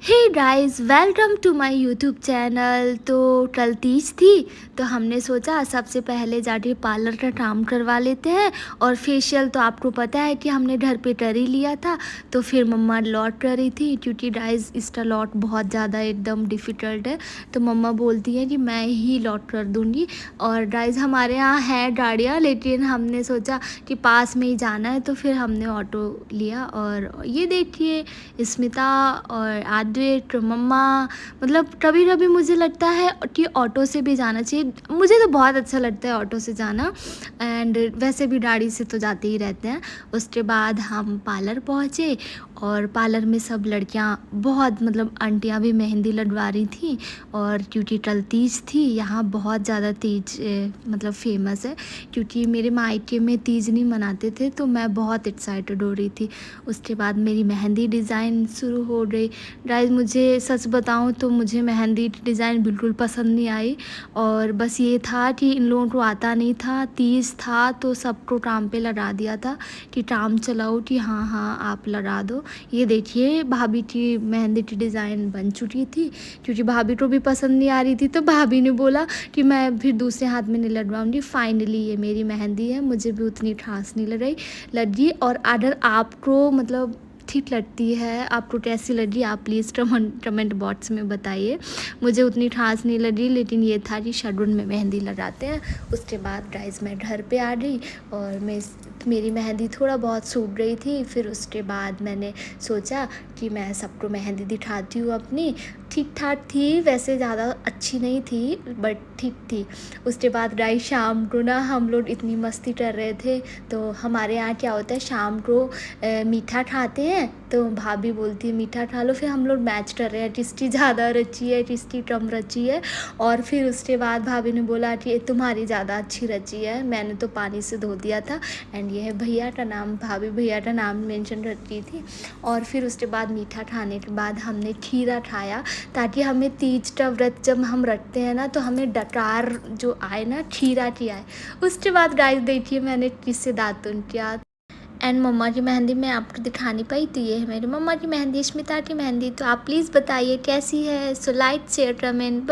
Hey guys, welcome to my YouTube channel. तो कल तीज थी, तो हमने सोचा सबसे पहले जाके पार्लर का काम करवा लेते हैं। और फेशियल तो आपको पता है कि हमने घर पे कर ही लिया था। तो फिर मम्मा लॉट कर रही थी, क्योंकि गाइस इसका लॉट बहुत ज़्यादा एकदम डिफ़िकल्ट है। तो मम्मा बोलती हैं कि मैं ही लॉट कर दूँगी। और गाइस हमारे यहाँ है गाड़ियाँ, लेकिन हमने सोचा कि पास में ही जाना है, तो फिर हमने ऑटो लिया। और ये देखिए, स्मिता और आद्विक, मम्मा, मतलब कभी कभी मुझे लगता है कि ऑटो से भी जाना चाहिए। मुझे तो बहुत अच्छा लगता है ऑटो से जाना, एंड वैसे भी गाड़ी से तो जाते ही रहते हैं। उसके बाद हम पार्लर पहुँचे, और पार्लर में सब लड़कियां बहुत, मतलब आंटियां भी मेहंदी लगवा रही थी। और क्योंकि कल तीज थी, यहाँ बहुत ज़्यादा तीज मतलब फेमस है, क्योंकि मेरे मायके में तीज नहीं मनाते थे, तो मैं बहुत एक्साइटेड हो रही थी। उसके बाद मेरी मेहंदी डिज़ाइन शुरू हो गई। गाइस मुझे सच बताऊं तो मुझे मेहंदी डिज़ाइन बिल्कुल पसंद नहीं आई। और बस ये था कि इन लोगों को आता नहीं था, तीज था तो सबको काम पे लगा दिया था कि काम चलाओ कि हाँ हाँ आप लगा दो। ये देखिए, भाभी की मेहंदी की डिज़ाइन बन चुकी थी, क्योंकि भाभी को भी पसंद नहीं आ रही थी, तो भाभी ने बोला कि मैं फिर दूसरे हाथ में नहीं लगवाऊंगी। फाइनली ये मेरी मेहंदी है, मुझे भी उतनी खास नहीं लगी। और अगर आपको मतलब ठीक लगती है, आपको कैसी लगी, आप प्लीज़ कमेंट बॉक्स में बताइए। मुझे उतनी खास नहीं लगी, लेकिन ये था कि शगुन में मेहंदी लगाते हैं। उसके बाद गाइस मैं घर पे आ गई, और मेरी मेहंदी थोड़ा बहुत सूख गई थी। फिर उसके बाद मैंने सोचा कि मैं सबको मेहंदी दिखाती हूँ अपनी। ठीक ठाक थी, वैसे ज़्यादा अच्छी नहीं थी, बट ठीक थी। उसके बाद गाइस शाम को ना हम लोग इतनी मस्ती कर रहे थे। तो हमारे यहाँ क्या होता है, शाम को मीठा खाते हैं, तो भाभी बोलती है मीठा खा लो। फिर हम लोग मैच कर रहे हैं किसकी ज़्यादा रची है, किसकी कम रची है। और फिर उसके बाद भाभी ने बोला कि तुम्हारी ज़्यादा अच्छी रची है, मैंने तो पानी से धो दिया था। एंड ये है भैया का नाम, भाभी भैया का नाम मेंशन करती थी। और फिर उसके बाद मीठा खाने के बाद हमने खीरा खाया, ताकि हमें तीज का व्रत जब हम रखते हैं ना, तो हमें डकार जो आए ना, खीरा की आए। उसके बाद गाइस देखिए मैंने किससे दातुन किया। एंड मम्मा की मेहंदी मैं आपको दिखा नहीं पाई, तो ये है मेरी मम्मा की मेहंदी, स्मिता की मेहंदी। तो आप प्लीज़ बताइए कैसी है। So like share comment.